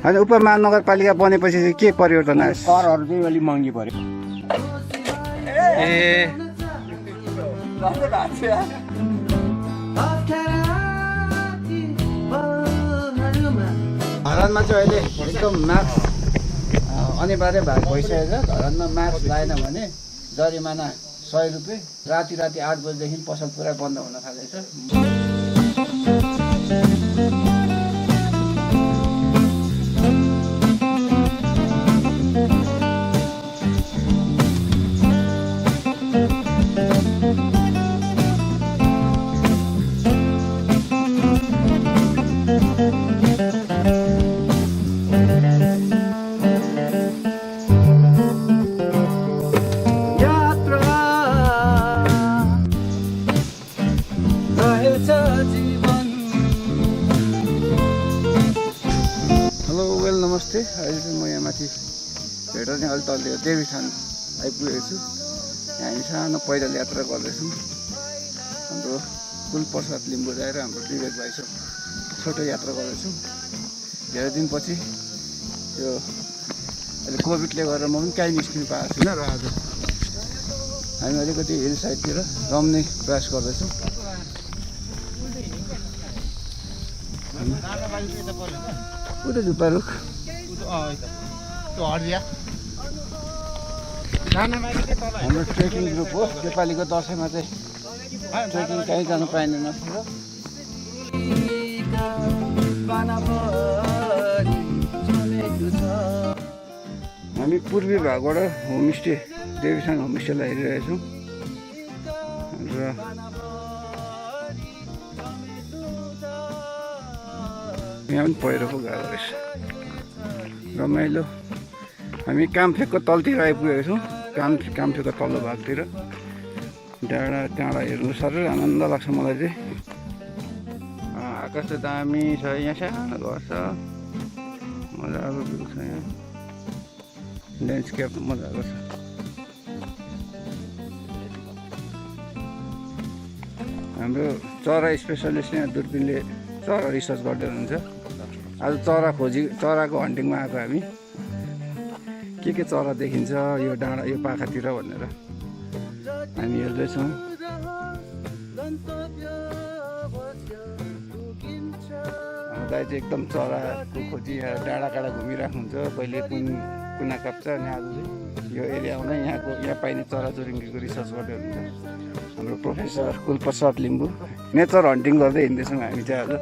होइन उपमहानगरपालिका बनेपछि चाहिँ के परिवर्तन आयो? करहरू चाहिँ अलिक महँगी पर्यो। ए धरानमा चाहिँ अहिले एकदम मास्क अनिवार्य भइसकेको छ। धरानमा मास्क लगाएन भने जरिमाना 100 रुपियाँ। राति 8 बजीदेखि पसल पुरा बन्द हुन थालेछ। नमस्ते। अहिले चाहिँ म यहाँ माथि भेट चाहिँ अलि तल देवीथान आइपुगेको छु। हामी सानो पैदल यात्रा गर्दैछौँ। हाम्रो कुलप्रसाद लिम्बू जाएर हाम्रो विवेक भाइसँग छोटो यात्रा गर्दैछौँ। धेरै दिनपछि यो अहिले कोभिडले गर्दा म पनि काहीँ निस्किनु पाएको छुइनँ र आज हामी अलिकति हिल साइडतिर रम्ने प्रयास गर्दैछौँ। उता झुप्पा रुख हाम्रो ट्रेकिङ ग्रुप हो। नेपालीको दसैँमा चाहिँ ट्रेकिङ कहीँ जानु पाइँदैन थियो। हामी पूर्वी भागबाट होमस्टे देवीथान होमस्टेलाई हेरिरहेछौँ र यहाँ पनि पहिरो पो गएको रहेछ। रमाइलो। हामी कामफेकको तलतिर आइपुगेको छौँ। कामफेकको तल्लो भागतिर डाँडा हेर्नु साह्रै आनन्द लाग्छ मलाई चाहिँ। आकाश चाहिँ दामी छ। यहाँ सानो घर छ, मजाको भ्यू छ। यहाँ ल्यान्डस्केप मजाको छ। हाम्रो चरा स्पेसलिस्ट यहाँ दुर्बिनले चरा रिसर्च गर्दै हुनुहुन्छ। आज चराको हन्टिङमा आएको हामी। के चरा देखिन्छ यो डाँडा यो पाखातिर भनेर हामी हेर्दैछौँ। दाइ चाहिँ एकदम चराको खोजी डाँडा काँडा घुमिराख्नुहुन्छ। कहिले कुना काप्छ अनि आज चाहिँ यो एरियामा यहाँ पाइने चरा चुरुङ्गीको रिसर्च गर्दै हुनुहुन्छ हाम्रो professor Kulprasad Limbu. Nature hunting गर्दै हिँड्दैछौँ हामी चाहिँ आज।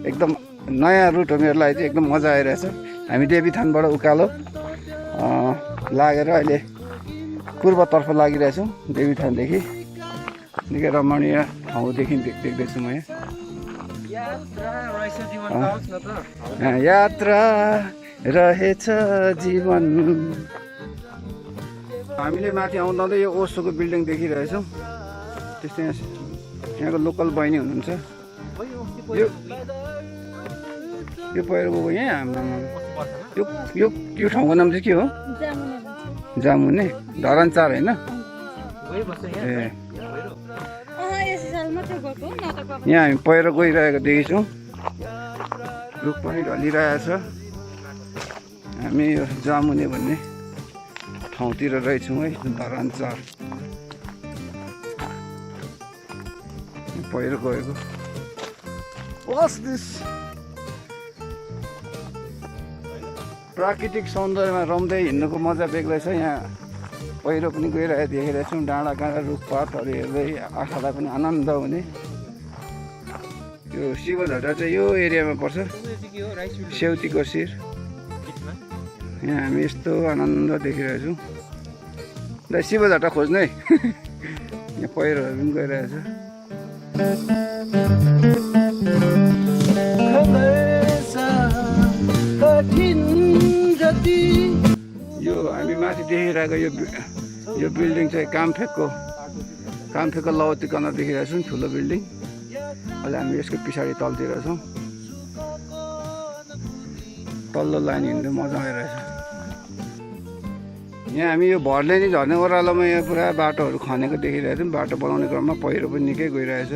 एकदम नयाँ रुट हो मेरो लागि चाहिँ। एकदम मजा आइरहेछ। हामी देवीथानबाट उकालो लागेर अहिले पूर्वतर्फ लागिरहेछौँ। देवीथानदेखि निकै रमणीय ठाउँदेखि देख्दैछु म यहाँ। यात्रा रहेछ जीवन। हामीले माथि आउँदा यो ओसोको बिल्डिङ देखिरहेछौँ। त्यस्तै यहाँको लोकल बहिनी हुनुहुन्छ। यो पहिरो गएको यहाँ हाम्रो यो ठाउँको नाम चाहिँ के हो? जामुने। धरान 4 होइन? ए यहाँ हामी पहिरो गइरहेको देखेछौँ। रुख पनि ढलिरहेछ। हामी यो जामुने भन्ने ठाउँतिर रहेछौँ है। धरान 4 पहिरो गएको। प्राकृतिक सौन्दर्यमा रम्दै हिँड्नुको मजा बेग्लै छ। यहाँ पहिरो पनि गइरहेको देखिरहेछौँ। डाँडा काँडा रुखपातहरू हेर्दै आँखालाई पनि आनन्द हुने। यो शिवझटा चाहिँ यो एरियामा पर्छ। सेउतीको शिर। यहाँ हामी यस्तो आनन्द देखिरहेछौँ। दाइ शिवझटा खोज्नु है। यहाँ पहिरोहरू पनि गइरहेछ। यो हामी माथि देखिरहेको यो बिल्डिङ चाहिँ कामफेकको लौतीकन देखिरहेको छौँ। ठुलो बिल्डिङ। अहिले हामी यसको पछाडि तलतिर छौँ। तल्लो लाइन हिँड्नु मजा आइरहेछ। यहाँ हामी यो भरलेनी झर्ने ओह्रालोमा यहाँ पुरा बाटोहरू खनेको देखिरहेको छौँ। बाटो बनाउने क्रममा पहिरो पनि निकै गइरहेछ।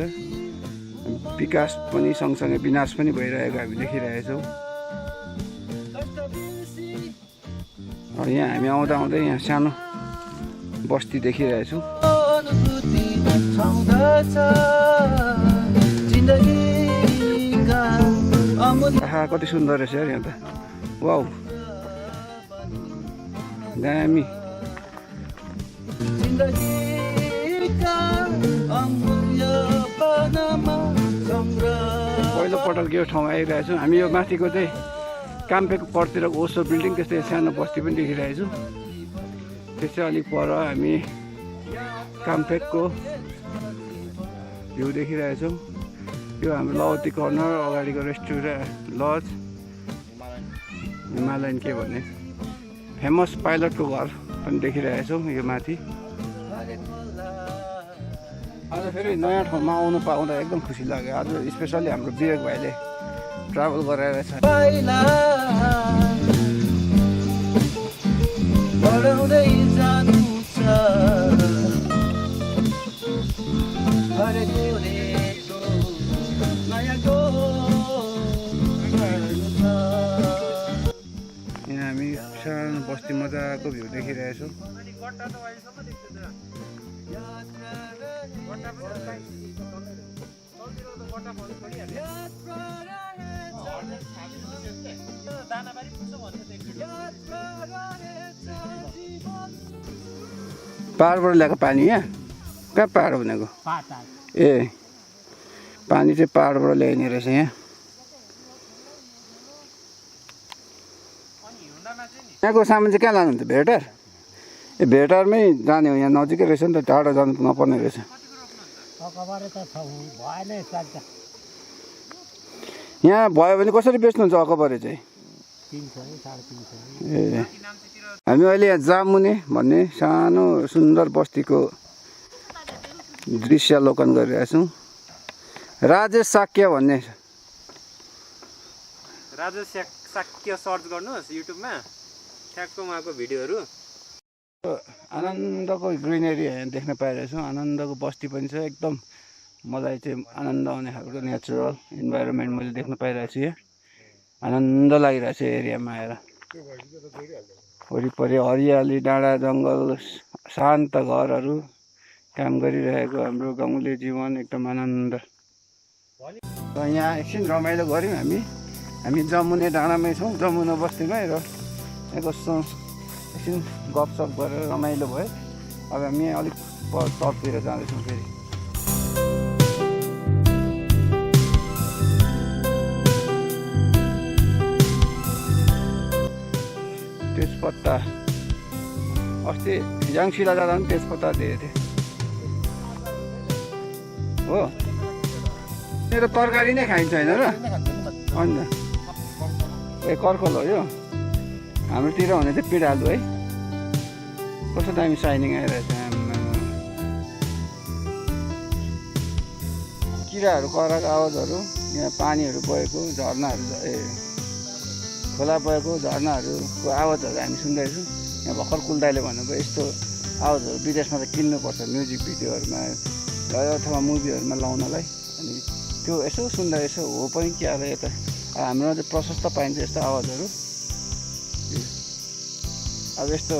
विकास पनि सँगसँगै विनाश पनि भइरहेको हामी देखिरहेछौँ। यहाँ हामी आउँदा आउँदै यहाँ सानो बस्ती देखिरहेछौँ। आहा कति सुन्दर रहेछ यार यहाँ त। वाउ दामी। पहिलोपटक यो ठाउँ आइरहेको छौँ हामी। यो माथिको चाहिँ काम्पेको परतिरको ओसो बिल्डिङ त्यस्तै सानो बस्ती पनि देखिरहेको छु। त्यसै अलिक पर हामी काम्पेकको भ्यू देखिरहेछौँ। यो हाम्रो लवती कर्नर अगाडिको रेस्टुरेन्ट लज हिमालयन के भन्ने फेमस पाइलटको घर पनि देखिरहेछौँ यो माथि। आज फेरि नयाँ ठाउँमा आउनु पाउँदा एकदम खुसी लाग्यो। आज स्पेसली हाम्रो विवेक भाइले ट्राभल गराएर छ। यहाँ हामी सानो बस्ती मजाको भ्यू देखिरहेछौँ। पहाडबाट ल्याएको पानी यहाँ कहाँ पहाड भनेको? ए पानी चाहिँ पहाडबाट ल्याइने रहेछ यहाँ। यहाँको सामान चाहिँ कहाँ लानुहुन्छ? भेटार? ए भेटारमै जाने हो, यहाँ नजिकै रहेछ नि त, टाढो जानु नपर्ने रहेछ। यहाँ भयो भने कसरी बेच्नुहुन्छ अकबरे चाहिँ? ए हामी अहिले यहाँ जामुने भन्ने सानो सुन्दर बस्तीको दृश्यावलोकन गरिरहेछौँ। राजेश साक्य भन्ने। राजेश साक्य सर्च गर्नुहोस् युट्युबमा, ठ्याक्क उहाँको भिडियोहरू। आनन्दको ग्रिनेरी यहाँ देख्न पाइरहेछौँ। आनन्दको बस्ती पनि छ एकदम। मलाई चाहिँ आनन्द आउने खालको नेचुरल इन्भाइरोमेन्ट मैले देख्न पाइरहेको छु। यहाँ आनन्द लागिरहेछ एरियामा आएर। वरिपरि हरियाली, डाँडा जङ्गल, शान्त घरहरू, काम गरिरहेको हाम्रो गाउँले जीवन एकदम आनन्द। र यहाँ एकछिन रमाइलो गऱ्यौँ हामी। हामी जमुने डाँडामै छौँ, जमुना बस्तीमै। र यहाँ कस्तो एकछिन गफसफ गरेर रमाइलो भयो। अब हामी अलिक तलतिर जाँदैछौँ फेरि। तेजपत्ता अस्ति याङसिला जाँदा पनि तेजपत्ता दिएको थिएँ हो। मेरो तरकारी नै खाइन्छ होइन र? अन्त ए कर्कल हो यो। हाम्रोतिर भने चाहिँ पिँडालु है। कस्तो दामी साइनिङ आइरहेछ। किराहरू कराएको आवाजहरू, यहाँ पानीहरू बगेको, झर्नाहरू खोला बगेको झर्नाहरूको आवाजहरू हामी सुन्दैछौँ। यहाँ भर्खर कुलदाइले भन्नुभयो यस्तो आवाजहरू विदेशमा त किन्नुपर्छ म्युजिक भिडियोहरूमा अथवा मुभीहरूमा लाउनलाई। अनि त्यो यसो सुन्दा यसो हो पनि के होला यता हाम्रोमा चाहिँ प्रशस्त पाइन्छ यस्तो आवाजहरू। अब यस्तो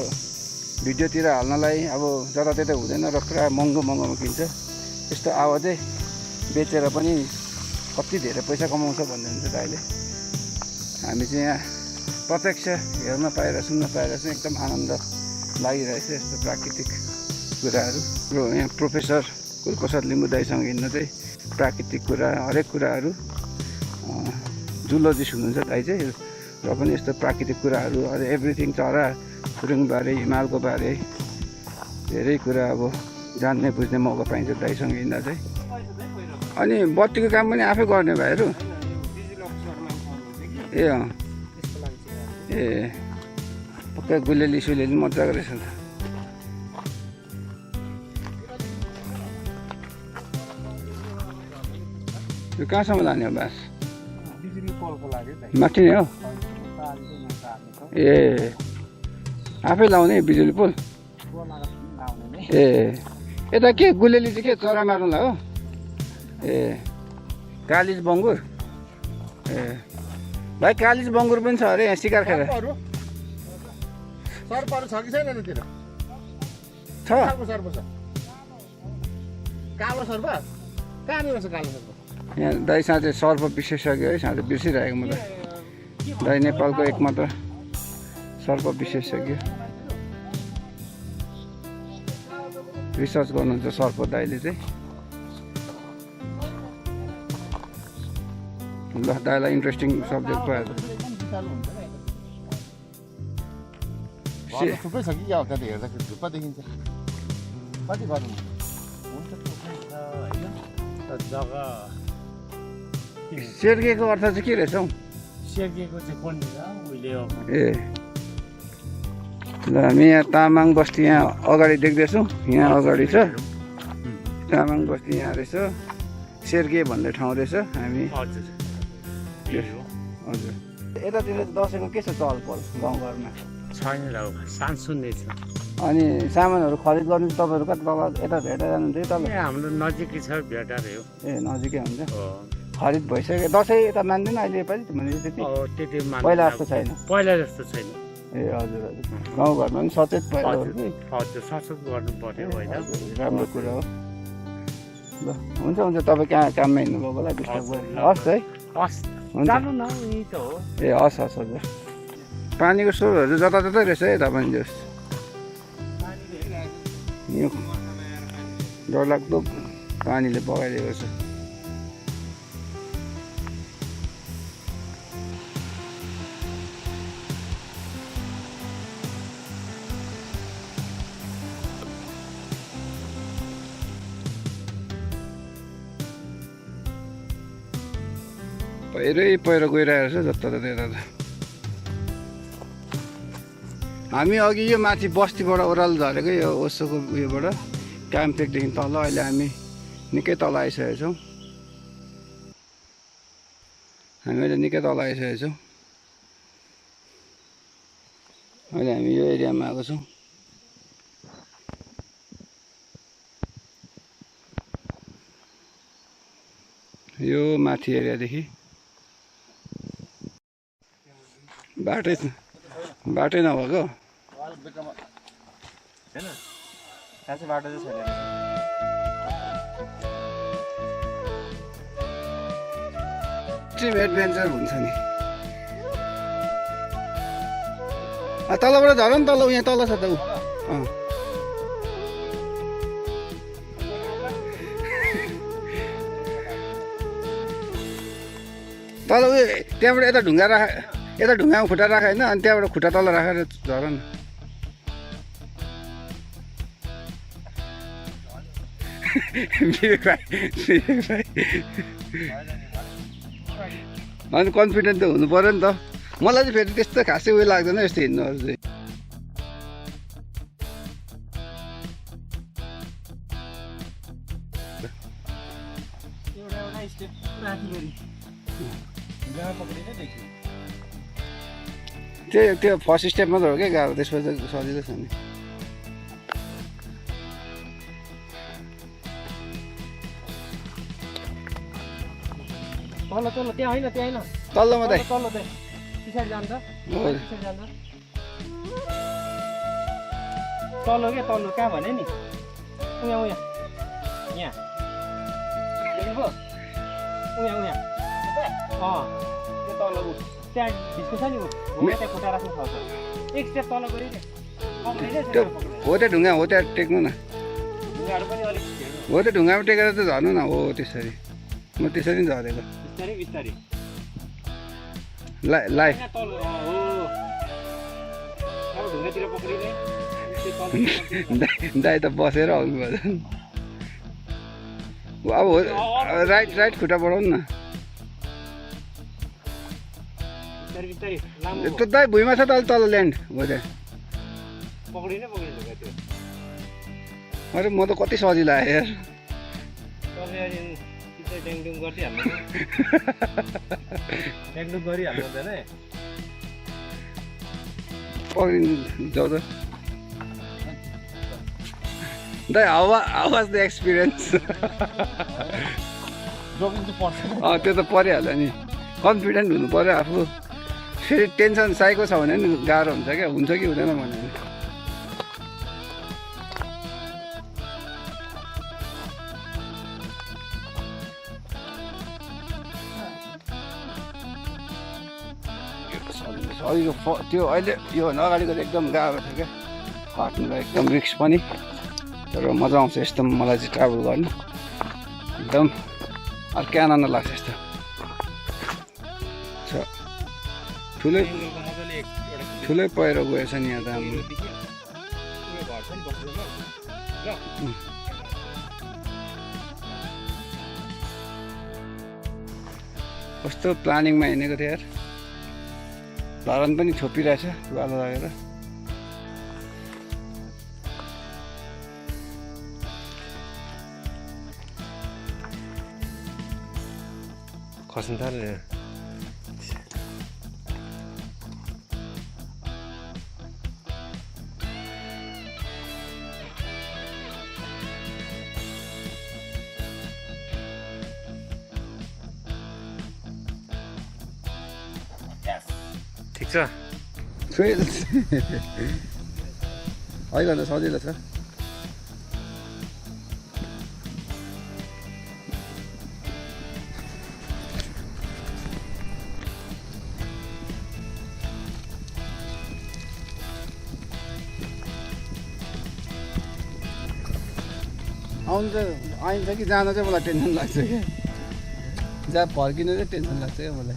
भिडियोतिर हाल्नलाई अब जताततै हुँदैन र पुरा महँगो महँगोमा किन्छ। यस्तो आवाजै बेचेर पनि कति धेरै पैसा कमाउँछ भन्दै हुन्छ दाइले। हामी चाहिँ यहाँ प्रत्यक्ष हेर्न पाएर सुन्न पाएर चाहिँ एकदम आनन्द लागिरहेछ यस्तो प्राकृतिक कुराहरू। र यहाँ प्रोफेसर कुलप्रसाद लिम्बू दाइसँग हिँड्न चाहिँ प्राकृतिक कुरा हरेक कुराहरू जुलोजिस्ट हुनुहुन्छ दाइ चाहिँ। र पनि यस्तो प्राकृतिक कुराहरू एभ्रिथिङ चरा फुरुङबारे हिमालको बारे धेरै कुरा अब जान्ने बुझ्ने मौका पाइन्छ दाइसँग हिँड्दा चाहिँ। अनि बत्तीको काम पनि आफै गर्ने भाइहरू? ए अँ ए पक्का गुलेली सुलेली मजाको रहेछ त। यो कहाँसम्म लाने हो बास? माथि नै हो? ए आफै लाउने बिजुली पोल? ए यता के गुलेली चाहिँ के चरा मार्नुलाई हो? ए कालिज बङ्गुर? ए भाइ कालिज बङ्गुर पनि छ अरे यहाँ शिकार खेर? सर्पहरू छ कि छैन त्यतिर छ खालको सर्प छ कालो सर्प कहाँनिर छ कालो सर्प यहाँ दाइ साँच्चै सर्प विशेषज्ञ है साँच्चै बिर्सिरहेको म त दाइ नेपालको एकमात्र सर्प विशेषज्ञ रिसर्च गर्नुहुन्छ सर्प दाइले चाहिँ ल दाइलाई इन्ट्रेस्टिङ सब्जेक्ट भयो घर त थुप्रै छ कि क्या त्यहाँ हेर्दाखेरि धुप्पा देखिन्छ कति गर्नु हुन्छ थुप्रै छ होइन तर जग्गा सेर्केको अर्थ चाहिँ के रहेछ हौ सेर्किएको चाहिँ पण्डित उहिले अब ए ल हामी यहाँ तामाङ बस्ती यहाँ अगाडि देख्दैछौँ यहाँ अगाडि छ तामाङ बस्ती यहाँ रहेछ सेर्के भन्ने ठाउँ रहेछ हामी हजुर हजुर यतातिर दसैँको के छ चहलपहल गाउँघरमा छैन र सानो सुन्ने छ अनि सामानहरू खरिद गर्नु तपाईँहरू कति तल यता भेटा जानुहुन्थ्यो तल ए हाम्रो नजिकै छ भेटारै हो ए नजिकै हुन्छ हो खरिद भइसक्यो दसैँ यता मान्दैन अहिले योपालि भने त्यति त्यति पहिला जस्तो छैन पहिला जस्तो छैन ए हजुर हजुर गाउँघरमा पनि सचेत भएर हो कि हजुर सचेत गर्नु पर्यो होइन राम्रो कुरा हो ल हुन्छ हुन्छ तपाईँ कहाँ काममा हिँड्नुभयो होला डिस्टर्ब गरेँ हस् है हस् हुन्छ जानु न यही त हो ए हस् हस् हजुर पानीको स्रोतहरू जताततै रहेछ है तपाईँ जस यो डरलाग्दो पानीले बगाइदिएको छ पहिरो गइरहेको छ जताततै यता त हामी अघि यो माथि बस्तीबाट ओह्रालो झरेको यो ओसोको उयोबाट क्याम्पटेकदेखि तल अहिले हामी निकै तल आइसकेको छौँ हामी अहिले निकै तल आइसकेको छौँ अहिले हामी यो एरियामा आएको छौँ यो माथि एरियादेखि बाटै नभएको हैन खासै बाटो चाहिँ छैन एक्सट्रिम एडभेन्चर हुन्छ नि तलबाट झर नि तल यहाँ तल छ त ऊ तल उयो त्यहाँबाट यता ढुङ्गा राख यता ढुङ्गामा खुट्टा राख होइन अनि त्यहाँबाट खुट्टा तल राखेर झर न अनि कन्फिडेन्ट त हुनु पऱ्यो नि त मलाई चाहिँ फेरि त्यस्तो खासै उयो लाग्दैन यस्तो हिँड्नुहरू चाहिँ त्यो फर्स्ट स्टेप मात्र हो क्या गाह्रो त्यसपछि सजिलो छ नि तल तल त्यहाँ होइन त्यहाँ होइन तल्लो मात्रै तल त्यहाँ पछाडि जान्छ पछाडि जान्छ तल्लो क्या तल्लो कहाँ भने नि उहाँ उहाँ यहाँ देख्नुभयो उहाँ उहाँ त्यो तल ऊ त्यहाँ ढिस्को छ नि ऊ त्यहाँ खुट्टा राख्नु सक्छ एक स्टेप तल गऱ्यो त्यो हो त्यो ढुङ्गा हो त्यहाँ टेक्नु न ढुङ्गाहरू पनि अलिक हो त्यो ढुङ्गामा टेकेर त झर्नु न हो त्यसरी म त्यसरी नि झरेको बिस्तारै बिस्तारै लाइ तल हो अब ढुङ्गातिर पक्रिने दाइ त बसेर आउनु भयो अब राइट खुट्टा बढाउनु न बिस्तारै बिस्तारै लामो त्यो दाइ भुइँमा छ त अलि तल ल्यान्ड हो त्यहाँ पक्रिनै पक्रिन्छ त्यो अरे म त कति सजिलो आयो यार तपाईँ अहिले पिछाडि ड्याङडुङ गरिहाल्नु ड्याङडुङ गरिहाल्नु हुँदैन है पक्रिनु जाऊ त दाइ आवाज द एक्सपिरियन्स जोगिङ त पर्छ त्यो त परिहाल्यो नि कन्फिडेन्ट हुनु पऱ्यो आफू फेरि टेन्सन साइको छ भने नि गाह्रो हुन्छ क्या, हुन्छ कि हुँदैन भने त्यो अहिले योभन्दा अगाडिको चाहिँ एकदम गाह्रो थियो क्या, खट्नुलाई एकदम रिक्स पनि, तर मजा आउँछ यस्तो मलाई चाहिँ ट्राभल गर्नु एकदम अर्कै आनन्द लाग्छ यस्तो ठुलै पहिरो गएछ नि यहाँ त हाम्रो कस्तो प्लानिङमा हिँडेको थियो यार, धरान पनि छोपिरहेछ उकालो लागेर। खस्नु थाल्यो ठिक छ अहिले त सजिलो छ। आउनु चाहिँ आइन्छ कि जान चाहिँ मलाई टेन्सन लाग्छ क्या, जहाँ फर्किनु चाहिँ टेन्सन लाग्छ क्या मलाई।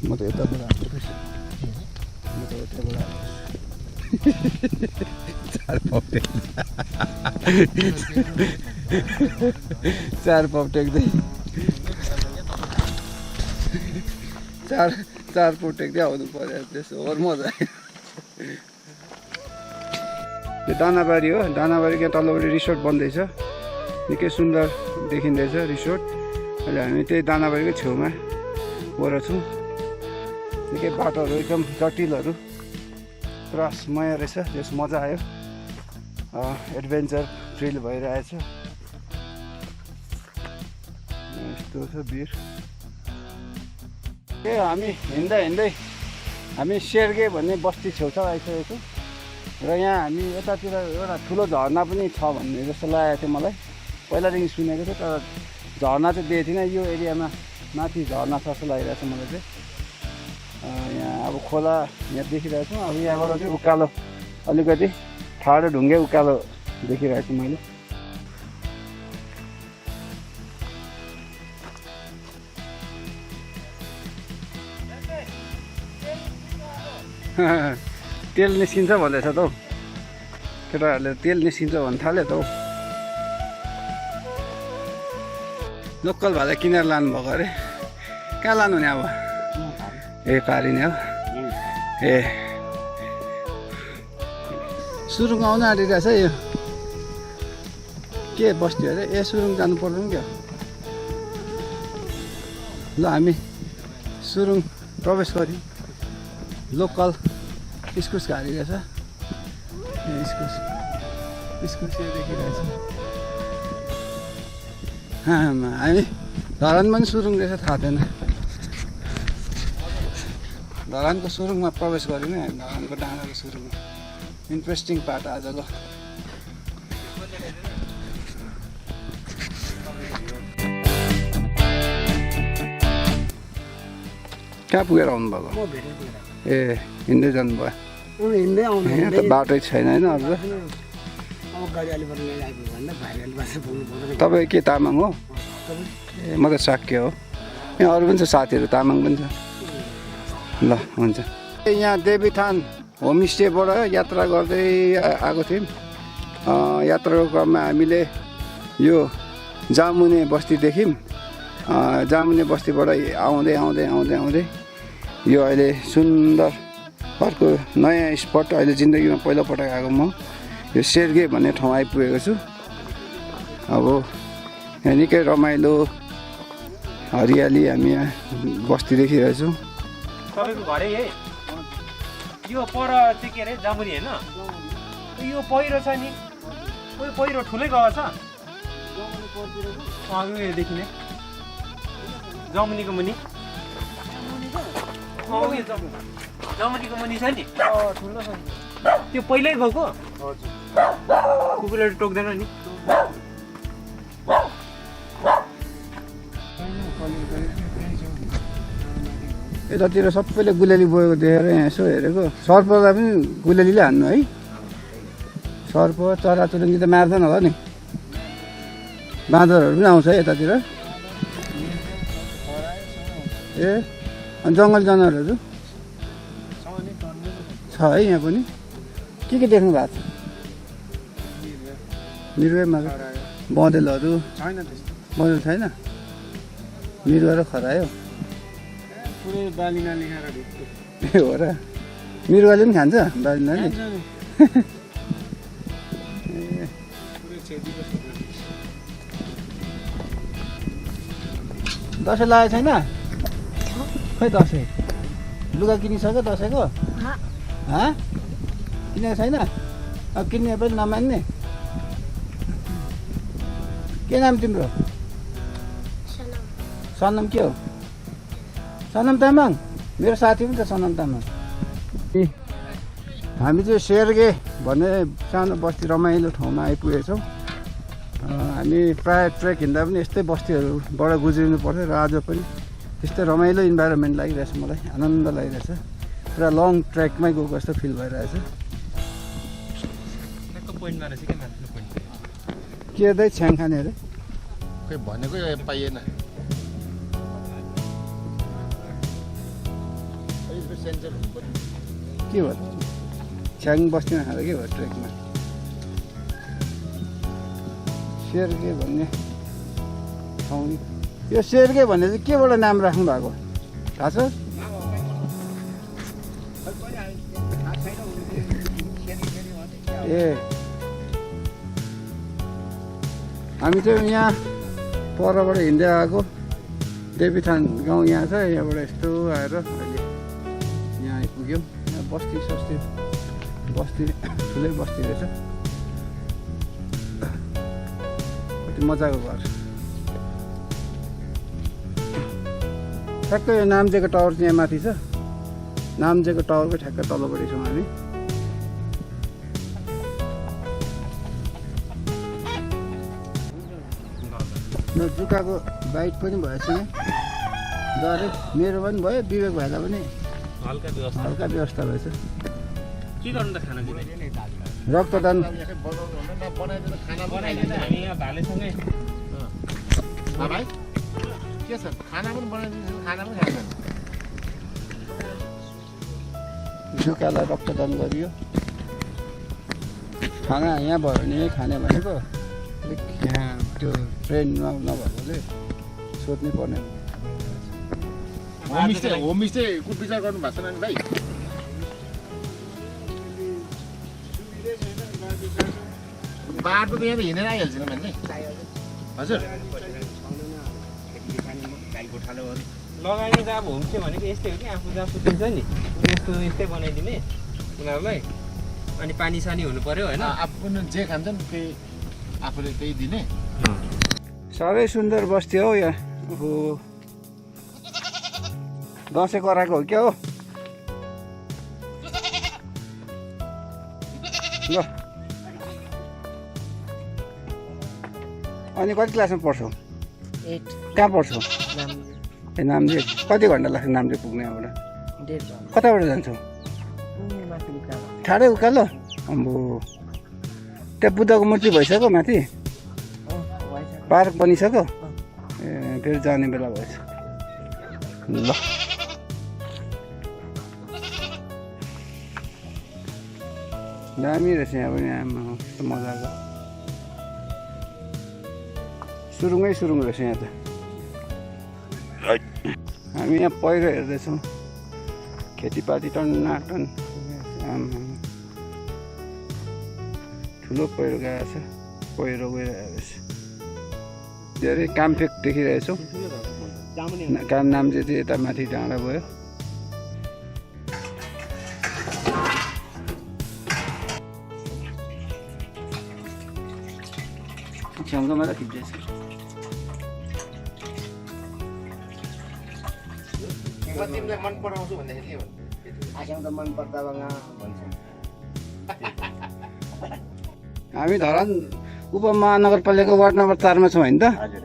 म त यताबाट आएको म त यताबाट आएको चार पाउ टेक्दै चार पाउ टेक्दै आउनु पर्यो, त्यसो और मजा आयो। यो दानाबारी हो, दानाबारी यहाँ तल्लोपट्टि रिसोर्ट बन्दैछ, निकै सुन्दर देखिँदैछ रिसोर्ट। अहिले हामी त्यही दानाबारीकै छेउमा गएर छौँ। निकै बाटोहरू एकदम जटिलहरू क्रसमय रहेछ, त्यस मजा आयो, एडभेन्चर फिल भइरहेछ। यस्तो छ भिर। ए हामी हिँड्दै हिँड्दै हामी शेरगे भन्ने बस्ती छेउछाउ आइसकेको छौँ र यहाँ हामी यतातिर एउटा ठुलो झरना पनि छ भन्ने जस्तो लागेको थियो मलाई, पहिलादेखि सुनेको थियो, तर झरना चाहिँ देखेको थिइनँ। यो एरियामा माथि झरना छ जस्तो लागिरहेको छ मलाई चाहिँ। यहाँ अब खोला यहाँ देखिरहेको छु, अब यहाँबाट चाहिँ उकालो अलिकति ठाडो ढुङ्गे उकालो देखिरहेको छु मैले। तेल निस्किन्छ भन्दैछ त हौ केटाहरूले, तेल निस्किन्छ भन्न थाल्यो त हौ। लोकल भाले किनेर लानुभएको अरे, कहाँ लानु नि अब? ए पारिने हो ए, सुरुङ आउन आँटिरहेछ यो के बस्ती अरे? ए सुरुङ जानु पर्दैन क्या। ल हामी सुरुङ प्रवेश गऱ्यौँ। लोकल इस्कुस हालिरहेछ, इस्कुस देखिरहेछ। हामी धरान पनि सुरुङ रहेछ थाहा थिएन, धरानको सुरुङमा प्रवेश गऱ्यौँ नि हामी, धरानको डाँडाको सुरुङमा। इन्ट्रेस्टिङ पार्ट आजको। कहाँ पुगेर आउनुभएको? ए हिँड्दै जानुभयो? यहाँ त बाटै छैन होइन अझ। तपाईँ के तामाङ हो? ए म त साक्य हो। यहाँ अरू पनि छ साथीहरू, तामाङ पनि छ। ल हुन्छ। यहाँ देवीथान होमस्टेबाट यात्रा गर्दै आएको थियौँ। यात्राको क्रममा हामीले यो जामुने बस्ती देख्यौँ। जामुने बस्तीबाट आउँदै आउँदै आउँदै आउँदै यो अहिले सुन्दर अर्को नयाँ स्पट अहिले जिन्दगीमा पहिलोपटक आएको म यो शेरगे भन्ने ठाउँ आइपुगेको छु। अब यहाँ निकै रमाइलो हरियाली हामी यहाँ बस्ती देखिरहेछौँ। तपाईँको घरै है यो पर चाहिँ के अरे जामुनी होइन यो पहिरो छ नि उयो पहिरो ठुलै गएको छ उयोदेखि नै जमुनीको मुनि उयो जमुनीको मुनि छ नि ठुलो छ त्यो पहिल्यै गएको कुकुरले टोक्दैन नि यतातिर सबैले गुलेली बोकेको देखेर यहाँ यसो हेरेको सर्पलाई पनि गुलेलीले हान्नु है सर्प चराचुरुङ्गी त मार्दैन होला नि बाँदरहरू पनि आउँछ है यतातिर ए अनि जङ्गल जनावरहरू छ है यहाँ पनि के देख्नु भएको छ मृगमा बँदेलहरू बँदेल छैन मृग र खरायो पुरै बाली नाली खाएर ए हो र मृगले पनि खान्छ बाली नाली दसैँ लागेको छैन खै दसैँ लुगा किनिसक्यो दसैँको किनेको छैन अब किन्ने पनि नमान्ने के नाम तिम्रो सनम के हो सनम तामाङ मेरो साथी पनि त सनम तामाङ हामी चाहिँ शेरगे भन्ने सानो बस्ती रमाइलो ठाउँमा आइपुगेछौँ हामी प्रायः ट्रेक हिँड्दा पनि यस्तै बस्तीहरूबाट गुज्रिनु पर्थ्यो र आज पनि त्यस्तै रमाइलो इन्भाइरोमेन्ट लागिरहेछ मलाई आनन्द लागिरहेछ पुरा लङ ट्रेकमै गएको जस्तो फिल भइरहेछ के दै छ्याङ खाने अरे खै भनेको पाइएन के भयो छ्याङ बस्तीमा खाँदा के भयो ट्रेकमा शेरगे भन्ने ठाउँ यो शेरगे भन्ने चाहिँ केबाट नाम राख्नु भएको थाहा छ ए हामी चाहिँ यहाँ परबाट हिँड्दै आएको देवीथान गाउँ यहाँ छ यहाँबाट यस्तो आएर अहिले यहाँ आइपुग्यौँ यहाँ बस्ती सस्ती बस्ती ठुलै बस्ती रहेछ कति मजाको घर ठ्याक्कै यो नाम्चेको टावर चाहिँ यहाँ माथि छ नाम्चेको टावरकै ठ्याक्कै तल्लोपट्टि छौँ हामी जुकाको बाइट पनि भएछ यहाँ गरे मेरो पनि भयो विवेक भाइलाई पनि हल्का व्यवस्था भएछ के गर्नु त खाना रक्तदान के छ खाना पनि बनाइदिन्छ खाना पनि खाँदैन जुकालाई रक्तदान गरियो खाना यहाँ भयो भने यहीँ खाने भनेको अलिक यहाँ त्यो ट्रेन नभएकोले सोध्नै पर्ने होमस्टेको विचार गर्नु भएको छैन नि भाइ बाटो त यहाँ त हिँडेर आइहाल्छ नि भन्ने हजुर लगाइने त अब होमस्टे भनेको यस्तै हो कि आफू जहाँ सुतिन्छ नि यस्तै बनाइदिने उनीहरूलाई अनि पानी सानी हुनु पर्यो होइन आफू पनि जे खान्छन् त्यही आफूले त्यही दिने साह्रै सुन्दर बस्ती हो यहाँ ओहो दसैँ कराएको हो क्या हो ल अनि कति क्लासमा पढ्छौ कहाँ पढ्छौ ए नाम्चे कति घन्टा लाग्छ नाम्चे पुग्ने यहाँबाट कताबाट जान्छौ ठाडै उकालो अम्बो त्यहाँ बुद्धको मूर्ति भइसक्यो माथि पार्क बनिसक्यो ए फेरि जाने बेला भएछ ल दामी रहेछ यहाँ पनि आमा कस्तो मजाको सुरुङै सुरुङ रहेछ यहाँ त हामी यहाँ पहिरो हेर्दैछौँ खेतीपाती टन्नाटन ठुलो पहिरो गएको छ पहिरो गइरहेको रहेछ धेरै कामफेक देखिरहेछौँ काम नाम चाहिँ यता माथि डाँडा भयो छेउमा त खिच्दैछ तिमीलाई मन पराउँछु भन्दाखेरि के भन्नु आख्याम त मन पर्दा भन्छ हामी धरान उपमहानगरपालिका वार्ड नम्बर 4 मा छौँ होइन त हजुर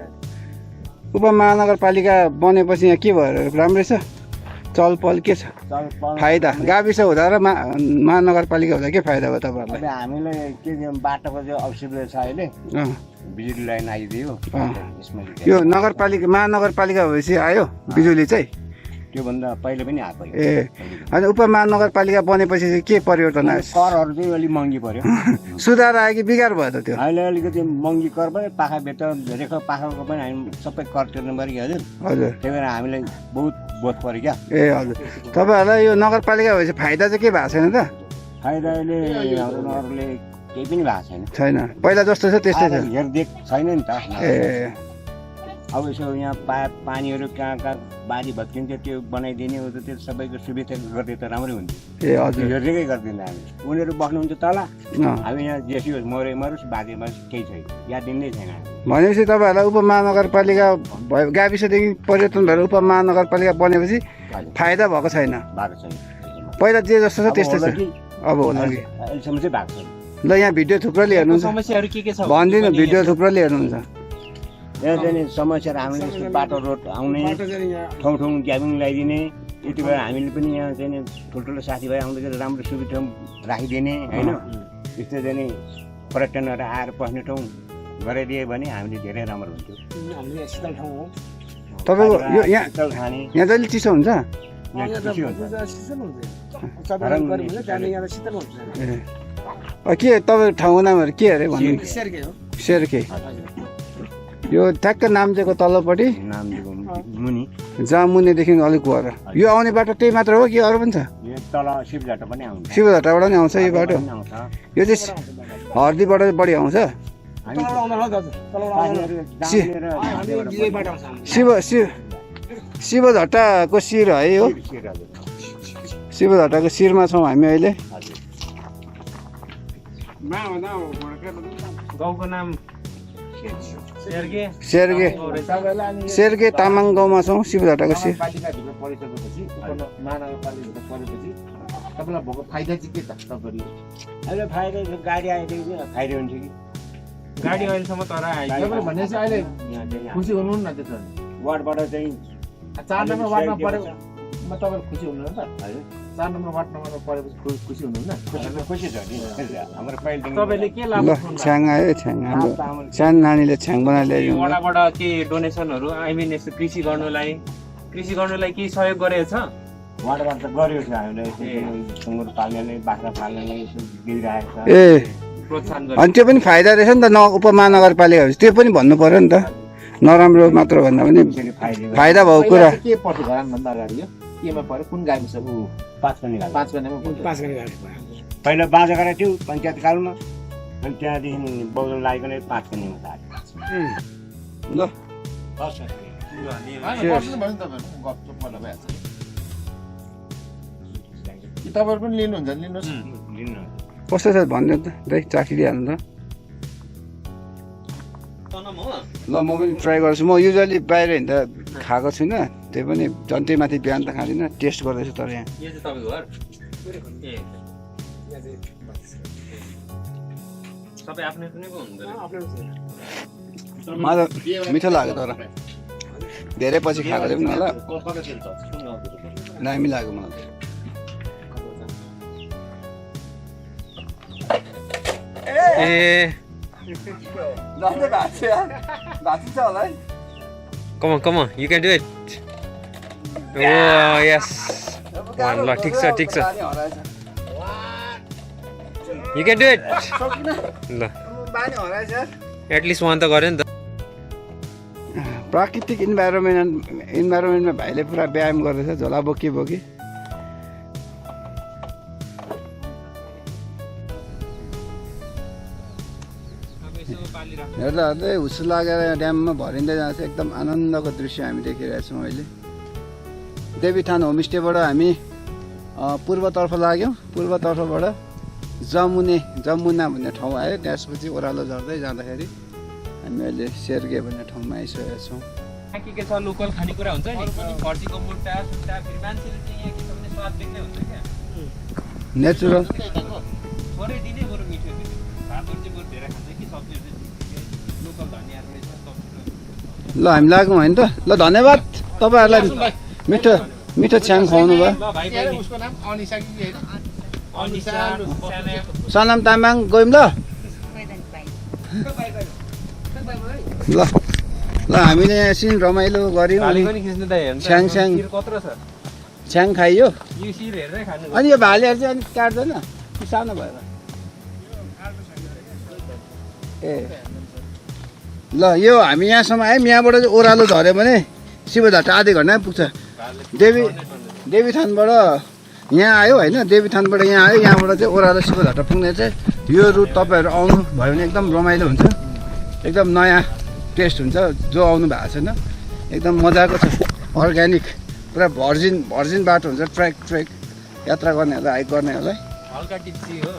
उपमहानगरपालिका बनेपछि यहाँ के भयो राम्रै छ चलपल के छ फाइदा गाविस हुँदा र महानगरपालिका हुँदा के फाइदा भयो तपाईँहरूलाई अब हामीलाई के बाटोको चाहिँ असुविधा छ अहिले अँ, बिजुली लाइन आइदियो यसमा यो नगरपालिका महानगरपालिका भएपछि आयो बिजुली चाहिँ त्योभन्दा पहिले पनि आएको ए अनि उपमहानगरपालिका बनेपछि चाहिँ के परिवर्तन आयो करहरू चाहिँ अलिक महँगी पर्यो सुधार आयो कि बिगार भयो त त्यो अहिले अलिकति महँगी कर पनि पाखाभित्र रेखा पाखाको पनि हामी सबै कर तिर्नु पऱ्यो कि हजुर हजुर त्यही भएर हामीलाई बहुत बोध पऱ्यो क्या ए हजुर तपाईँहरूलाई यो नगरपालिका भएपछि फाइदा चाहिँ के भएको छैन त फाइदा अहिले हाम्रो नगरले केही पनि भएको छैन छैन पहिला जस्तो छ त्यस्तै छ हेरदेख छैन नि त ए अब यसो यहाँ पानीहरू कहाँ कहाँ बारी भत्किन्छ त्यो बनाइदिने हो त त्यो सबैको सुविधा गरिदिए त राम्रै हुन्थ्यो ए हजुर हेर्दैकै गर्दैन हामी उनीहरू बस्नुहुन्छ तल अँ। हामी यहाँ जेसी होस् मरे मरोस् बाजे मरोस् केही छैन याद दिनै छैन हामी भनेपछि तपाईँहरूलाई उपमहानगरपालिका भयो गाविसदेखि परिवर्तन भएर उपमहानगरपालिका बनेपछि फाइदा भएको छैन भएको छैन पहिला जे जस्तो छ अब त्यस्तै होला छ कि अब होला कि अहिलेसम्म चाहिँ भएको छैन ल यहाँ भिडियो थुप्रोले हेर्नुहुन्छ समस्याहरू के छ भनिदिनु भिडियो थुप्रोले हेर्नुहुन्छ यहाँ चाहिँ नि समस्याहरू हामीले यस्तो बाटो रोड आउने ठाउँ ठाउँ ग्याबिङ लगाइदिने यति बेला हामीले पनि यहाँ चाहिँ नि ठुल्ठुलो साथीभाइ आउँदाखेरि राम्रो सुविधा राखिदिने होइन यस्तो चाहिँ नि पर्यटनहरू आएर बस्ने ठाउँ गराइदियो भने हामीले धेरै राम्रो हुन्थ्यो तपाईँको यो यहाँ शीतल खाने यहाँ जहिले चिसो हुन्छ यहाँ खुसी हुन्छ ए के तपाईँको ठाउँको नामहरू के अरे भन्नु सेर्के यो ठ्याक्क नाम्चेको तल्लोपट्टि नाम दिएको मुनि जहाँ मुनिदेखि अलिक वर यो आउने बाटो त्यही मात्र हो कि अरू पनि छ यो तल शिवझाटो पनि आउँछ शिवझटाबाट नि आउँछ यो बाटो पनि आउँछ यो चाहिँ हर्दीबाट बढी आउँछ हामी साथीहरू गाउँलेर शिवझट्टाको शिर है हो शिवझट्टाको शिरमा छौँ हामी अहिले गाउँको नाम शेर्के तामाङ गाउँमा छौँ शिवझट्टाको शिर पालिकाभित्र परिसकेपछि महानगरपालिकाभित्र परेपछि तपाईँलाई भएको फाइदा चाहिँ के त तपाईँले अहिले फाइदा गाडी आइदियो फाइदा हुन्छ कि गाडी अहिलेसम्म तर तपाईँले भनेपछि अहिले यहाँ चाहिँ खुसी हुनुहुन्न त्यसो भने वार्डबाट चाहिँ 4 नम्बर वार्डमा परेमा तपाईँहरू खुसी हुनुहुन्न त हजुर 4 नम्बर वार्ड नम्बरमा परेपछि खुसी हुनुहुन्न खुसी छ नि हाम्रो पहिलेदेखि तपाईँले के लाभ ल छ्याङ आयो छ्याङ हाम्रो सानो नानीले छ्याङ बनाएर ल्याइदिनु भयो। वडाबाट के डोनेसनहरू आई मिन यस्तो कृषि गर्नुलाई केही सहयोग गरेको छ वार्डबाट त गरेको छ हामीले यसो सुँगुर पाल्नेले बाख्रा पाल्नेले यसो दिइरहेको छ ए प्रोत्साहन अनि त्यो पनि फाइदा रहेछ नि त उपमहानगरपालिका भएपछि त्यो पनि भन्नु पर्यो नि त नराम्रो मात्र भन्दा पनि त्यसरी फाइदा फाइदा भएको कुरा के पर्थ्यो घरानभन्दा अगाडि यो केमा पऱ्यो कुन गाविस हो 5 पनि गाडी 5 गनेमा पहिला बाजा गरेको थियो पञ्चायत कालमा अनि त्यहाँदेखि बौद्धन लागेकोले 5 पनि ल तपाईँहरू पनि लिनुहुन्छ भने लिनुहोस् लिनु कस्तो छ भन्नु त दाइ चाखिदिइहाल्नु त ल म पनि ट्राई गर्छु म युजली बाहिर हिँड्दा खाएको छुइनँ त्यही पनि झन्टै माथि बिहान त खाँदिनँ टेस्ट गर्दैछु तर यहाँ यो चाहिँ तपाईँको घर ए सबै आफ्नै आफ्नै पो हुँदो रहेछ मलाई मिठो लाग्यो तर धेरै पछि खाएको थिएँ पनि होला दामी लाग्यो मलाई ए Come on, you can do it. Oh, yes. One, ल ठिक छ You can do it. ल एटलिस्ट वान त गर्यो नि त प्राकृतिक इन्भाइरोमेन्टमा भाइले पुरा व्यायाम गर्दैछ झोला बोकी बोकी हेर्दा हेर्दै हुस्सु लागेर ड्याममा भरिँदै जान्छ एकदम आनन्दको दृश्य हामी देखिरहेछौँ अहिले देवीथान होमस्टेबाट हामी पूर्वतर्फ लाग्यौँ पूर्वतर्फबाट जमुना भन्ने ठाउँ आयो त्यसपछि ओह्रालो झर्दै जाँदाखेरि हामी अहिले शेरगे भन्ने ठाउँमा आइसकेका छौँ के छ लोकल खानेकुरा हुन्छ नि फर्सीको मुट्टा सुट्टा फेरि मान्छेले चाहिँ यहाँ के छ भने स्वाद बेग्लै हुन्छ क्या नेचुरल थोरै दिनै बरु मिठो थियो भातहरू चाहिँ बरु धेरै खान्छ कि सब्जीहरू चाहिँ लोकल धनियाँहरू रहेछ सब्जीहरू ल हामी लागौँ होइन त ल धन्यवाद तपाईँहरूलाई मिठो मिठो छ्याङ खुवाउनु भयो ल भाइ बहिनी उसको नाम अनिसा कि होइन अनिसा साना सनम तामाङ गयौँ ल ल ल हामीले यहाँ एकछिन रमाइलो गऱ्यौँ भाले अनि पनि खिच्नु त हेर्नु छ्याङ छ्याङ खिर कत्रो छ छ्याङ खाइयो यो शिर हेर्दै खानु अनि यो भालेहरू चाहिँ अलिक काट्दैन कि सानो भएर ए ल यो हामी यहाँसम्म आयौँ यहाँबाट चाहिँ ओह्रालो झऱ्यो भने शिवझट्टा आधी घन्टामै पुग्छ देवीथानबाट यहाँ आयो होइन देवीथानबाट यहाँ आयो यहाँबाट चाहिँ ओह्रालो शिवझट्टा पुग्ने चाहिँ यो रुट तपाईँहरू आउनु भयो भने एकदम रमाइलो हुन्छ एकदम नयाँ टेस्ट हुन्छ जो आउनु भएको छैन एकदम मजाको छ अर्ग्यानिक पुरा भर्जिन बाटो हुन्छ ट्रेक यात्रा गर्नेहरूलाई हाइक गर्नेहरूलाई हल्का टिप्सी हो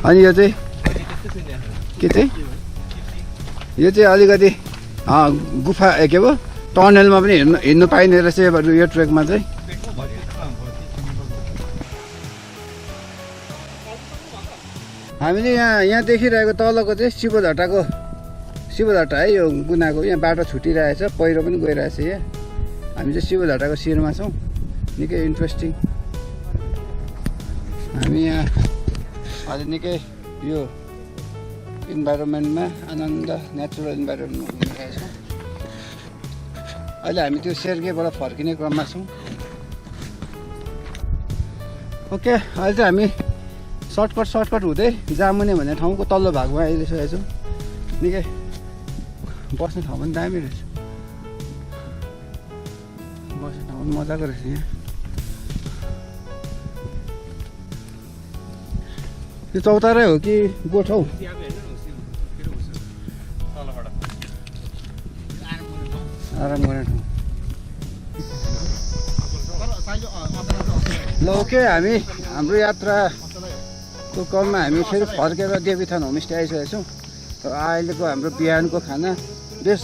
अनि यो चाहिँ के चाहिँ यो चाहिँ अलिकति गुफा के पो टनलमा पनि हिँड्नु पाइने रहेछ यो ट्रेकमा चाहिँ हामीले यहाँ देखिरहेको तलको चाहिँ शिवझट्टा है यो गुनाको यहाँ बाटो छुटिरहेछ पहिरो पनि गइरहेछ यहाँ हामी चाहिँ शिवझट्टाको शिरमा छौँ निकै इन्ट्रेस्टिङ हामी यहाँ अहिले निकै यो इन्भाइरोमेन्टमा आनन्द नेचुरल इन्भाइरोमेन्टमा घुमिरहेको छौँ अहिले हामी त्यो शेरगेबाट फर्किने क्रममा छौँ ओके अहिले चाहिँ हामी सर्टकट हुँदै जामुने भन्ने ठाउँको तल्लो भागमा आइसकेको छौँ निकै बस्ने ठाउँ पनि दामी रहेछ बस्ने ठाउँ पनि मजाको रहेछ यहाँ यो चौतारै हो कि गोठ हौ आराम गर्ने ठाउँ ल ओके हाम्रो यात्राको क्रममा हामी फेरि फर्केर देवीथान होमस्टे आइसकेका छौँ र अहिलेको हाम्रो बिहानको खाना बेस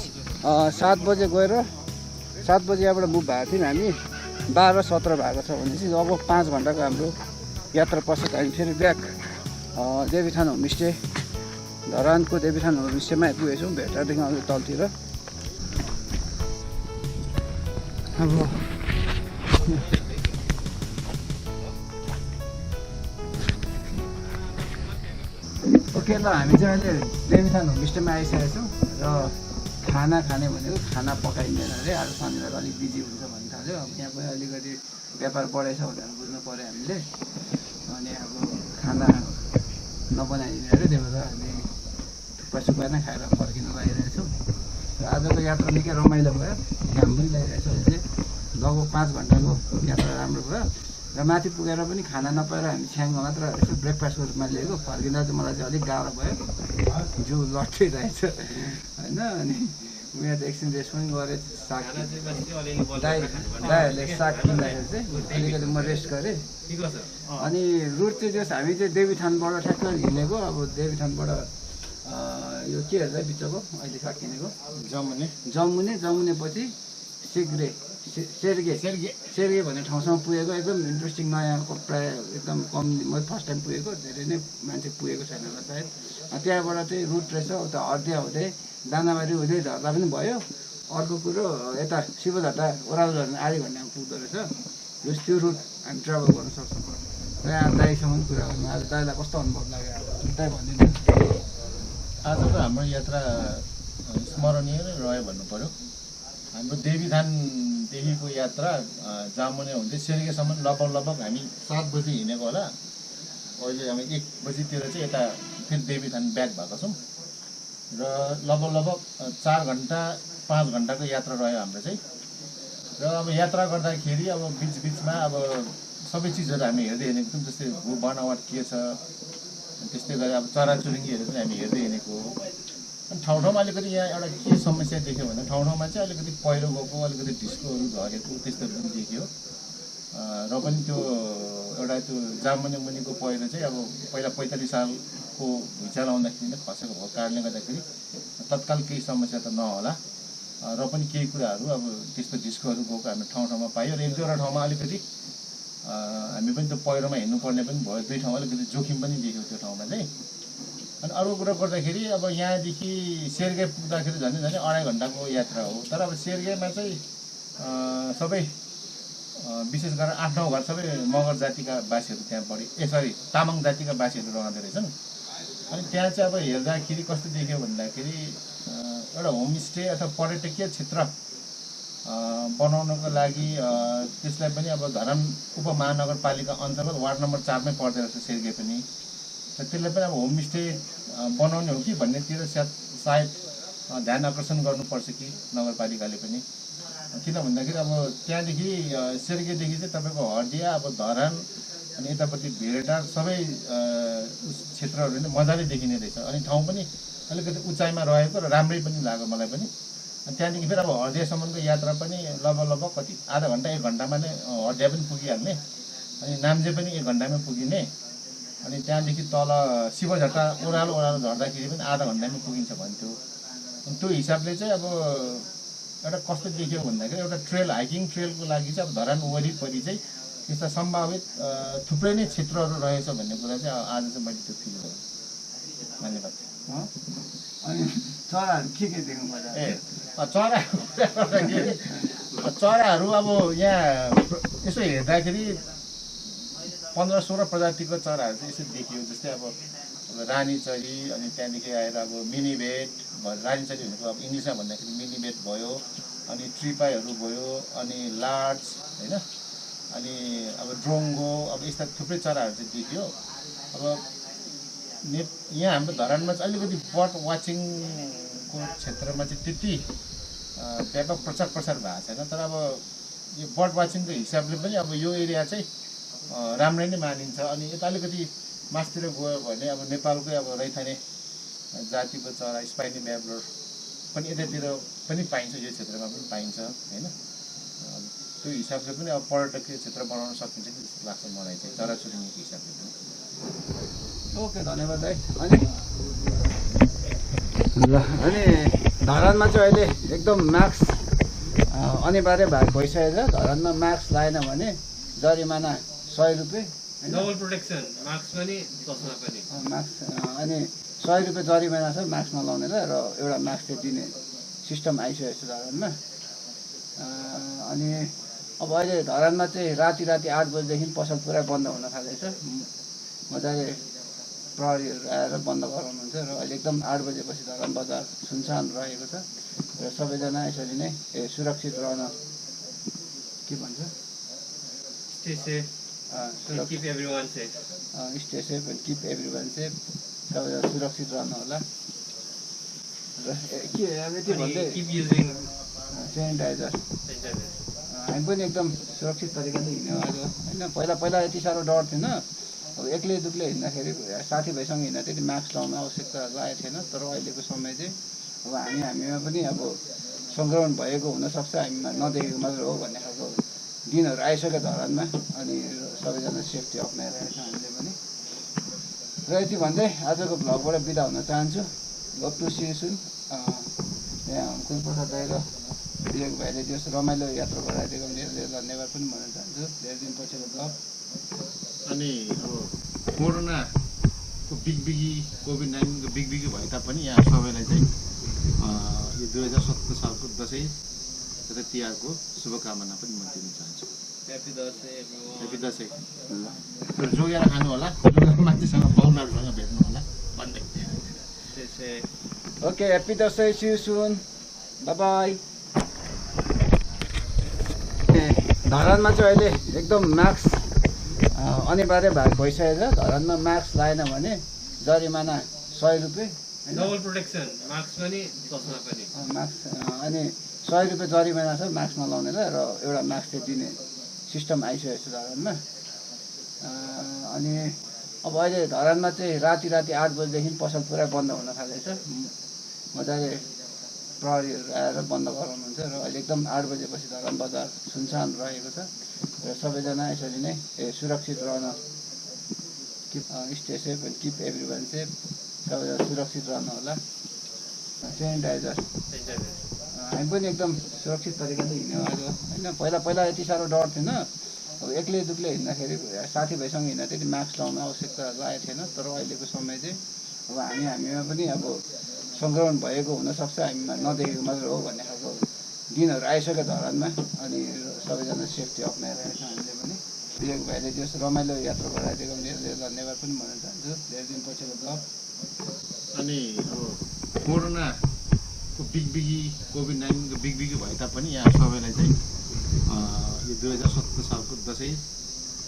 7 बजे गएर 7 बजे यहाँबाट मुभ भएको थियौँ हामी 12:17 भएको छ भनेपछि अब 5 घन्टाको हाम्रो यात्रा पश्चात हामी फेरि ब्याक देवीथान होमस्टे धरानको देवीथान होमस्टेमा आइपुगेछौँ भेटादेखि अलिक तलतिर अब ओके ल हामी चाहिँ अहिले देवीथान होमस्टेमा आइसकेका छौँ र खाना खाने भनेको खाना पकाइँदैन अरे आज शनिबार अलिक बिजी हुन्छ भन्नु थाल्यो यहाँ पनि अलिकति व्यापार बढेछ भनेर बुझ्नु पऱ्यो हामीले अनि अब खाना नबनाइदिने अरे त्यही भएर हामी थुक्पा सुक्पा नै खाएर फर्किनु लागिरहेछौँ र आजको यात्रा निकै रमाइलो भयो घाम पनि लागिरहेछ अहिले लगभग 5 घन्टाको यात्रा राम्रो भयो र माथि पुगेर पनि खाना नपाएर हामी छ्याङमा मात्र यसो ब्रेकफास्टको रूपमा लिएको फर्किँदा चाहिँ मलाई चाहिँ अलिक गाह्रो भयो जिउ लट्ठिरहेछ होइन अनि उहाँ त एकछिन रेस्ट पनि गरेँ साग दाइहरूले साग किन्दाखेरि चाहिँ अलिकति म रेस्ट गरेँ अनि रुट चाहिँ जस हामी चाहिँ देवीथानबाट ठ्याक्क हिँडेको अब देवीथानबाट यो के हेर्दा बिचको अहिले साग किनेको जमुने पछि शेरगे भन्ने ठाउँसम्म पुगेको एकदम इन्ट्रेस्टिङ नयाँ प्राय एकदम कम म फर्स्ट टाइम पुगेको धेरै नै मान्छे पुगेको छैन होला सायद त्यहाँबाट चाहिँ रुट रहेछ उता हर्दिया हुँदै दानाबारी हुँदै झर्दा पनि भयो अर्को कुरो यता शिवझट्टा ओह्रालो झर्ने आधी घन्टामा पुग्दो रहेछ जस त्यो रुट हामी ट्राभल गर्न सक्छौँ र यहाँ दाइसँग कुरा गर्नु आज दाइलाई कस्तो अनुभव लाग्यो अब दाइ भनिदिनु आजको हाम्रो यात्रा स्मरणीय नै रह्यो भन्नु पर्यो हाम्रो देवीथानदेखिको यात्रा जामुने हुँदै शेरगेसम्म लगभग हामी 7 बजी हिँडेको होला अहिले हामी 1 बजीतिर चाहिँ यता फेरि देवीथान ब्याक भएको छौँ र लगभग 4 घन्टा 5 घन्टाको यात्रा रह्यो हाम्रो चाहिँ र अब यात्रा गर्दाखेरि अब बिचमा अब सबै चिजहरू हामी हेर्दै हिँडेको थियौँ जस्तै भू बनावट के छ त्यस्तै गरी अब चराचुरुङ्गीहरू पनि हामी हेर्दै हिँडेको हो। अनि ठाउँ ठाउँमा अलिकति यहाँ एउटा के समस्या देख्यो भने ठाउँ ठाउँमा चाहिँ अलिकति पहिरो गएको अलिकति ढिस्कोहरू झरेको त्यस्तोहरू पनि देखियो। र पनि त्यो एउटा त्यो जामुने मुनिको पहिरो चाहिँ अब पहिला 45 सालको भुइँचालो आउँदाखेरि नै खसेको भएको कारणले गर्दाखेरि तत्काल केही समस्या त नहोला, र पनि केही कुराहरू अब त्यस्तो ढिस्कोहरू गएको हामी ठाउँ ठाउँमा पायो। र एक दुईवटा ठाउँमा अलिकति हामी पनि त्यो पहिरोमा हिँड्नुपर्ने पनि भयो, 2 ठाउँ अलिकति जोखिम पनि देख्यो त्यो ठाउँमा चाहिँ। अनि अर्को कुरा गर्दाखेरि अब यहाँदेखि शेरगे पुग्दाखेरि झन् 2.5 घन्टाको यात्रा हो। तर अब शेरगेमा चाहिँ सबै विशेष गरेर 8-9 घर सबै मगर जातिका बासीहरू त्यहाँ तामाङ जातिका बासीहरू रहँदो रहेछन्। अनि त्यहाँ चाहिँ अब हेर्दाखेरि कस्तो देख्यो भन्दाखेरि एउटा होमस्टे अथवा पर्यटकीय क्षेत्र बनाउनको लागि त्यसलाई पनि अब धरान उपमहानगरपालिका अन्तर्गत वार्ड नम्बर 4 मै पर्दो रहेछ शेरगे पनि। र त्यसलाई पनि अब होमस्टे बनाउने हो कि भन्नेतिर सायद ध्यान आकर्षण गर्नुपर्छ कि नगरपालिकाले पनि। किन भन्दाखेरि अब त्यहाँदेखि शेरगेदेखि चाहिँ तपाईँको हर्दिया अब धरान अनि यतापट्टि भेरेटार सबै क्षेत्रहरू नै मजाले देखिने रहेछ। अनि ठाउँ पनि अलिकति उचाइमा रहेको र राम्रै पनि लाग्यो मलाई पनि। अनि त्यहाँदेखि फेरि अब हर्दियासम्मको यात्रा पनि लगभग कति आधा घन्टा 1 घन्टामा नै हर्दिया पनि पुगिहाल्ने, अनि नाम्जे पनि 1 घन्टामै पुगिने। अनि त्यहाँदेखि तल शिवझट्टा ओह्रालो झर्दाखेरि पनि आधा घन्टामै पुगिन्छ भन्थ्यो। अनि त्यो हिसाबले चाहिँ अब एउटा कस्तो देखियो भन्दाखेरि एउटा हाइकिङ ट्रेलको लागि चाहिँ अब धरान वरिपरि चाहिँ त्यस्ता सम्भावित थुप्रै नै क्षेत्रहरू रहेछ भन्ने कुरा चाहिँ आज चाहिँ मैले त्यो फिल गरेँ। धन्यवाद। अनि चराहरू के देख्नु पर्छ? चराहरू अब यहाँ यसो हेर्दाखेरि 15-16 प्रजातिको चराहरू चाहिँ यसो देखियो। जस्तै अब रानी चरी, अनि त्यहाँदेखि आएर अब मिनीभेट, रानी चरी भनेको अब इङ्ग्लिसमा भन्दाखेरि मिनीभेट भयो, अनि ट्रिपाईहरू भयो, अनि लार्च होइन, अनि अब ड्रोङ्गो, अब यस्ता थुप्रै चराहरू चाहिँ देखियो। अब यहाँ हाम्रो धरानमा चाहिँ अलिकति बर्ड वाचिङको क्षेत्रमा चाहिँ त्यति व्यापक प्रचार प्रसार भएको छैन। तर अब यो बर्ड वाचिङको हिसाबले पनि अब यो एरिया चाहिँ राम्रै नै मानिन्छ। अनि यता अलिकति मासतिर गयो भने अब नेपालकै अब रैथाने जातिको चरा स्पाइनी ब्याब्लर पनि यतातिर पनि पाइन्छ, यो क्षेत्रमा पनि पाइन्छ होइन। त्यो हिसाबले पनि अब पर्यटकीय क्षेत्र बनाउन सकिन्छ कि जस्तो लाग्छ मलाई चाहिँ चराचुरुङ्गीको हिसाबले पनि। ओके, धन्यवाद है। अनि धरानमा चाहिँ अहिले एकदम मास्क अनिवार्य भइसकेको छ। धरानमा मास्क लगाएन भने जरिमाना 100 रुपियाँ, डबल प्रोटेक्सन मास्क पनि चस्मा पनि मास्क, अनि 100 रुपियाँ जरिमाना छ मास्क नलाउनेलाई, र एउटा मास्क चाहिँ दिने सिस्टम आइसकेको छ धरानमा। अनि अब अहिले धरानमा चाहिँ राति 8 बजीदेखि पसल पुरा बन्द हुन थालेको छ। मजाले प्रहरीहरू आएर बन्द गराउनुहुन्छ, र अहिले एकदम 8 बजेपछि धरान बजार सुनसान रहेको छ। र सबैजना यसरी नै सुरक्षित रहन, के भन्छ, stay safe, keep everyone safe, stay safe and keep everyone safe, सबैजना सुरक्षित रहनु होला। र के यति भन्दै कीप युजिङ सेनिटाइजर, हामी पनि एकदम सुरक्षित तरिकाले हिँड्यो आज होइन। पहिला यति साह्रो डर थिएन। अब एक्लै दुक्लै हिँड्दाखेरि साथीभाइसँग हिँड्दा त्यति मास्क लाउनु आवश्यकता लागेको थिएन। तर अहिलेको समय चाहिँ अब हामीमा पनि अब सङ्क्रमण भएको हुनसक्छ, हामीमा नदेखेको मात्र हो भन्ने खालको दिनहरू आइसक्यो धरानमा। अनि सबैजना सेफ्टी अप्नाइरहेको छ हामीले पनि। र यति भन्दै आजको भ्लगबाट बिदा हुन चाहन्छु। होप टु सी यु सुन। यहाँ कुलप्रसाद दाइ र विवेक भाइले त्यस रमाइलो यात्रा गराइदिएको धेरै धेरै धन्यवाद पनि भन्न चाहन्छु। धेरै दिनपछिको भ्लग। अनि अब कोरोनाको बिगबिगी कोभिड-19 को बिगबिगी भए तापनि यहाँ सबैलाई चाहिँ यो 2017 सालको दसैँ तथा तिहारको शुभकामना पनि म दिन चाहन्छु। Happy Dashain everyone. Happy Dashain. जोगेर खानु होला, मान्छेसँग पाहुनाहरूसँग भेट्नु होला भन्दै। Okay, happy Dashain, see you soon, bye bye. धरानमा चाहिँ अहिले एकदम मास्क अनिवार्य भइसकेको छ। धरानमा मास्क लगाएन भने जरिमाना 100 रुपियाँ, डबल प्रोटेक्सन मास्क पनि चस्मा पनि मास्क, अनि 100 रुपियाँ जरिमाना छ मास्क नलाउनेलाई, र एउटा मास्क चाहिँ दिने सिस्टम आइसकेको छ धरानमा। अनि अब अहिले धरानमा चाहिँ राति 8 बजेदेखि पसल पुरा बन्द हुन थालेछ। मजाले प्रहरीहरू आएर बन्द गराउनुहुन्छ र अहिले एकदम 8 बजेपछि धरान बजार सुनसान रहेको छ र सबैजना यसरी नै सुरक्षित रहन stay safe and keep everyone safe. सबैजना सुरक्षित रहनु होला। सेनिटाइजर हामी पनि एकदम सुरक्षित तरिकाले हिँड्यौँ आज होइन। पहिला यति साह्रो डर थिएन। अब एक्लै दुक्लै हिँड्दाखेरि साथीभाइसँग हिँड्दा त्यति मास्क लाउनु आवश्यकता लागेको थिएन। तर अहिलेको समय चाहिँ अब हामीमा पनि अब सङ्क्रमण भएको हुनसक्छ, हामीमा नदेखेको मात्र हो भन्ने खालको दिनहरू आइसक्यो धरानमा। अनि सबैजना सेफ्टी अप्नाइरहेको छ हामीले पनि। विवेक भाइले जस रमाइलो यात्रा गराइदिएको धेरै धन्यवाद पनि भन्न चाहन्छु। धेरै दिन पछिको गफ। अनि अब कोरोनाको बिगबिगी कोभिड-19को बिगबिगी भए तापनि यहाँ सबैलाई चाहिँ यो 2017 सालको दसैँ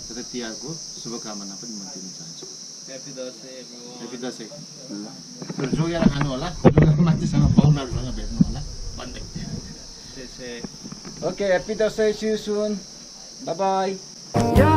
तथा तिहारको शुभकामना पनि म दिन चाहन्छु। ह्यापी दसैँ। जोगेर खानु होला, जोगेर मान्छेसँग पाहुनाहरूसँग भेट्नु होला भन्दै। Okay, happy Dashain, see you soon, bye by.